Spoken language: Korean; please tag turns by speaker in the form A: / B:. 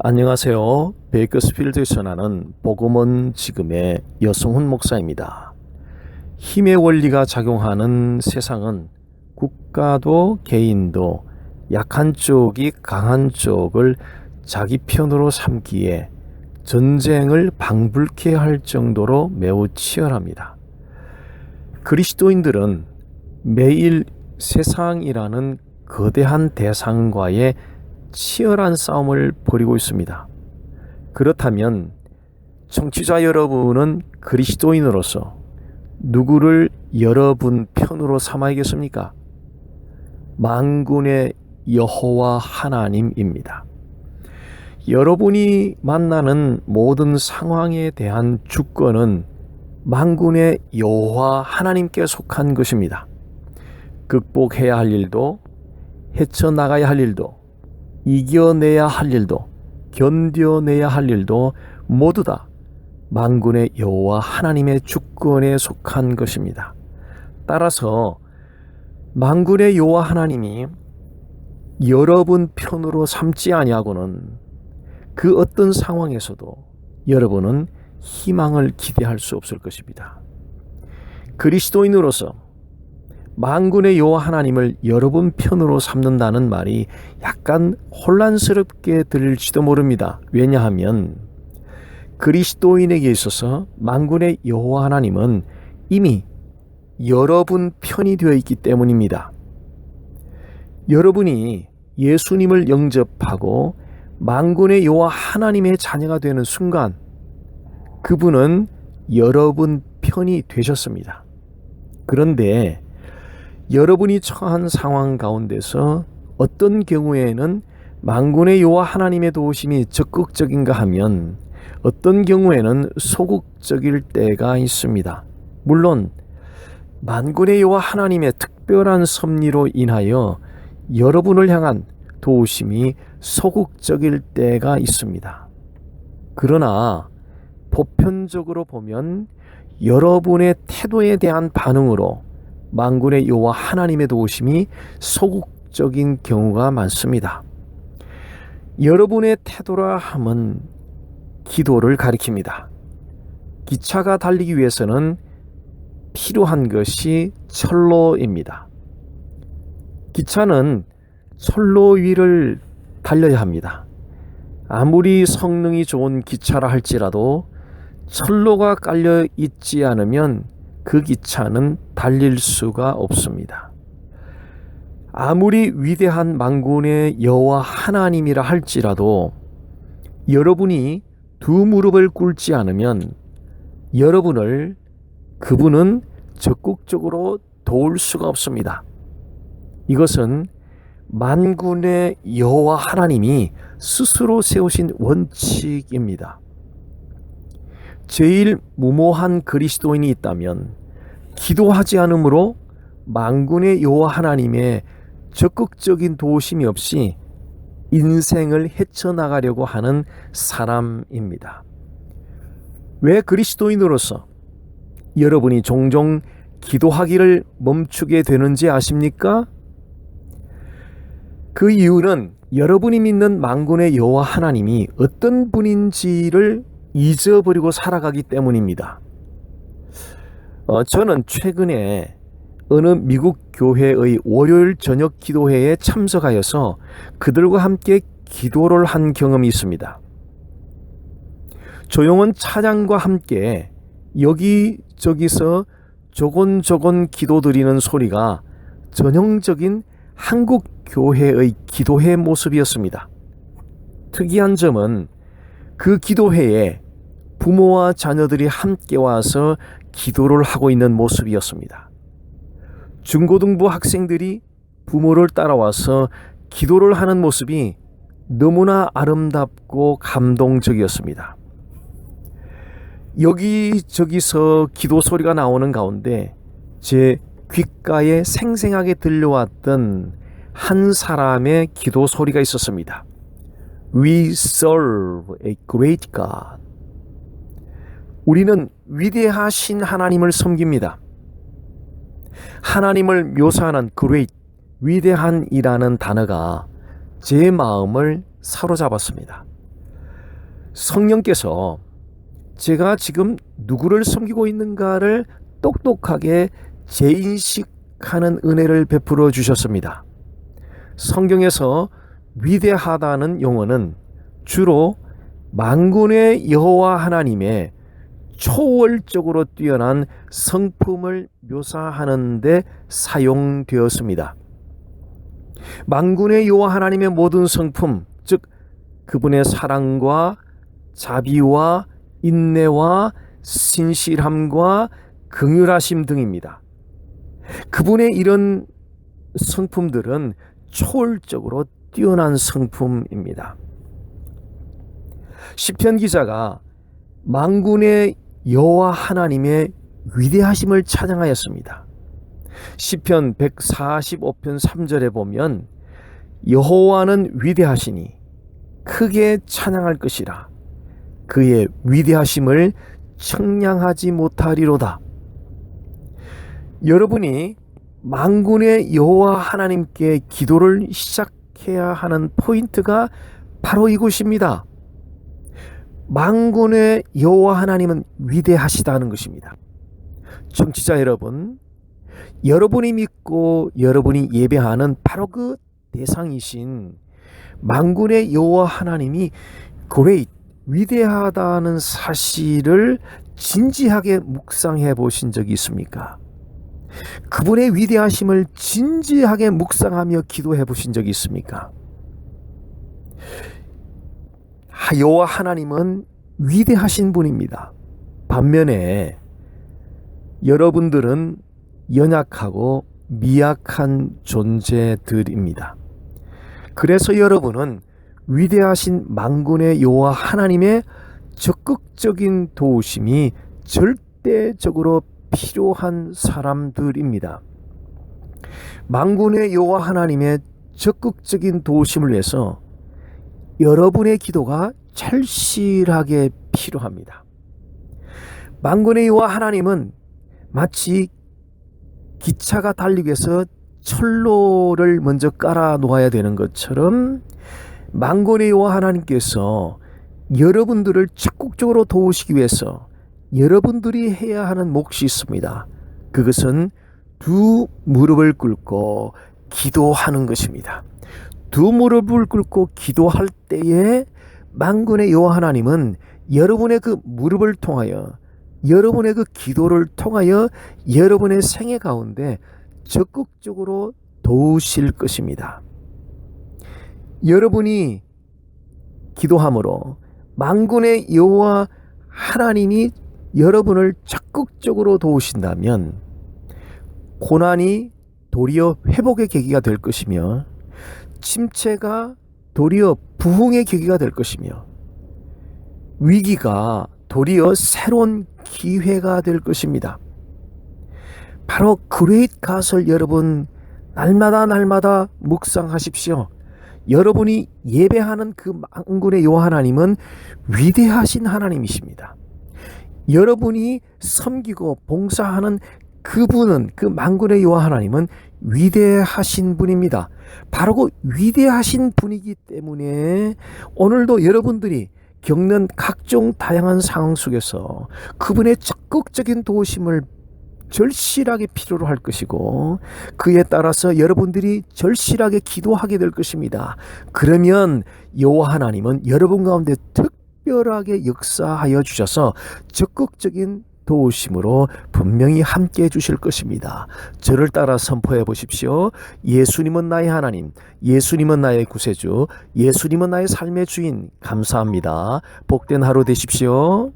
A: 안녕하세요. 베이커스필드에서 나는 복음은 지금의 여성훈 목사입니다. 힘의 원리가 작용하는 세상은 국가도 개인도 약한 쪽이 강한 쪽을 자기 편으로 삼기에 전쟁을 방불케 할 정도로 매우 치열합니다. 그리스도인들은 매일 세상이라는 거대한 대상과의 치열한 싸움을 벌이고 있습니다. 그렇다면 청취자 여러분은 그리스도인으로서 누구를 여러분 편으로 삼아야겠습니까? 만군의 여호와 하나님입니다. 여러분이 만나는 모든 상황에 대한 주권은 만군의 여호와 하나님께 속한 것입니다. 극복해야 할 일도, 헤쳐나가야 할 일도, 이겨내야 할 일도, 견뎌내야 할 일도 모두 다 만군의 여호와 하나님의 주권에 속한 것입니다. 따라서 만군의 여호와 하나님이 여러분 편으로 삼지 아니하고는 그 어떤 상황에서도 여러분은 희망을 기대할 수 없을 것입니다. 그리스도인으로서 만군의 여호와 하나님을 여러분 편으로 삼는다는 말이 약간 혼란스럽게 들릴지도 모릅니다. 왜냐하면 그리스도인에게 있어서 만군의 여호와 하나님은 이미 여러분 편이 되어 있기 때문입니다. 여러분이 예수님을 영접하고 만군의 여호와 하나님의 자녀가 되는 순간 그분은 여러분 편이 되셨습니다. 그런데 여러분이 처한 상황 가운데서 어떤 경우에는 만군의 여호와 하나님의 도우심이 적극적인가 하면 어떤 경우에는 소극적일 때가 있습니다. 물론 만군의 여호와 하나님의 특별한 섭리로 인하여 여러분을 향한 도우심이 소극적일 때가 있습니다. 그러나 보편적으로 보면 여러분의 태도에 대한 반응으로 만군의 여호와 하나님의 도우심이 소극적인 경우가 많습니다. 여러분의 태도라 함은 기도를 가리킵니다. 기차가 달리기 위해서는 필요한 것이 철로입니다. 기차는 철로 위를 달려야 합니다. 아무리 성능이 좋은 기차라 할지라도 철로가 깔려 있지 않으면 그 기차는 달릴 수가 없습니다. 아무리 위대한 만군의 여호와 하나님이라 할지라도 여러분이 두 무릎을 꿇지 않으면 여러분을 그분은 적극적으로 도울 수가 없습니다. 이것은 만군의 여호와 하나님이 스스로 세우신 원칙입니다. 제일 무모한 그리스도인이 있다면 기도하지 않으므로 만군의 여호와 하나님의 적극적인 도우심이 없이 인생을 헤쳐나가려고 하는 사람입니다. 왜 그리스도인으로서 여러분이 종종 기도하기를 멈추게 되는지 아십니까? 그 이유는 여러분이 믿는 만군의 여호와 하나님이 어떤 분인지를 잊어버리고 살아가기 때문입니다. 저는 최근에 어느 미국 교회의 월요일 저녁 기도회에 참석하여서 그들과 함께 기도를 한 경험이 있습니다. 조용한 찬양과 함께 여기저기서 조곤조곤 기도드리는 소리가 전형적인 한국 교회의 기도회 모습이었습니다. 특이한 점은 그 기도회에 부모와 자녀들이 함께 와서 기도를 하고 있는 모습이었습니다. 중고등부 학생들이 부모를 따라와서 기도를 하는 모습이 너무나 아름답고 감동적이었습니다. 여기저기서 기도 소리가 나오는 가운데 제 귓가에 생생하게 들려왔던 한 사람의 기도 소리가 있었습니다. We serve a great God. 우리는 위대하신 하나님을 섬깁니다. 하나님을 묘사하는 great, 위대한이라는 단어가 제 마음을 사로잡았습니다. 성령께서 제가 지금 누구를 섬기고 있는가를 똑똑하게 재인식하는 은혜를 베풀어 주셨습니다. 성경에서 위대하다는 용어는 주로 만군의 여호와 하나님의 초월적으로 뛰어난 성품을 묘사하는 데 사용되었습니다. 만군의 여호와 하나님의 모든 성품, 즉 그분의 사랑과 자비와 인내와 신실함과 긍휼하심 등입니다. 그분의 이런 성품들은 초월적으로 뛰어난 성품입니다. 시편 기자가 만군의 여호와 하나님의 위대하심을 찬양하였습니다. 시편 145편 3절에 보면 여호와는 위대하시니 크게 찬양할 것이라 그의 위대하심을 청량하지 못하리로다. 여러분이 만군의 여호와 하나님께 기도를 시작해야 하는 포인트가 바로 이곳입니다. 만군의 여호와 하나님은 위대하시다는 것입니다. 청취자 여러분, 여러분이 믿고 여러분이 예배하는 바로 그 대상이신 만군의 여호와 하나님이 great, 위대하다는 사실을 진지하게 묵상해 보신 적이 있습니까? 그분의 위대하심을 진지하게 묵상하며 기도해 보신 적이 있습니까? 여호와 하나님은 위대하신 분입니다. 반면에 여러분들은 연약하고 미약한 존재들입니다. 그래서 여러분은 위대하신 만군의 여호와 하나님의 적극적인 도우심이 절대적으로 필요한 사람들입니다. 만군의 여호와 하나님의 적극적인 도우심을 위해서 여러분의 기도가 절실하게 필요합니다. 만군의 여호와 하나님은 마치 기차가 달리기 위해서 철로를 먼저 깔아 놓아야 되는 것처럼 만군의 여호와 하나님께서 여러분들을 적극적으로 도우시기 위해서 여러분들이 해야 하는 몫이 있습니다. 그것은 두 무릎을 꿇고 기도하는 것입니다. 두 무릎을 꿇고 기도할 때에 만군의 여호와 하나님은 여러분의 그 무릎을 통하여 여러분의 그 기도를 통하여 여러분의 생애 가운데 적극적으로 도우실 것입니다. 여러분이 기도함으로 만군의 여호와 하나님이 여러분을 적극적으로 도우신다면 고난이 도리어 회복의 계기가 될 것이며 침체가 도리어 부흥의 계기가 될 것이며 위기가 도리어 새로운 기회가 될 것입니다. 바로 그레이트 갓을 여러분 날마다 묵상하십시오. 여러분이 예배하는 그 만군의 여호와 하나님은 위대하신 하나님이십니다. 여러분이 섬기고 봉사하는 그분은 그 만군의 여호와 하나님은 위대하신 분입니다. 바로 그 위대하신 분이기 때문에 오늘도 여러분들이 겪는 각종 다양한 상황 속에서 그분의 적극적인 도우심을 절실하게 필요로 할 것이고 그에 따라서 여러분들이 절실하게 기도하게 될 것입니다. 그러면 여호와 하나님은 여러분 가운데 특별하게 역사하여 주셔서 적극적인 도우심으로 분명히 함께 해 주실 것입니다. 저를 따라 선포해 보십시오. 예수님은 나의 하나님, 예수님은 나의 구세주, 예수님은 나의 삶의 주인. 감사합니다. 복된 하루 되십시오.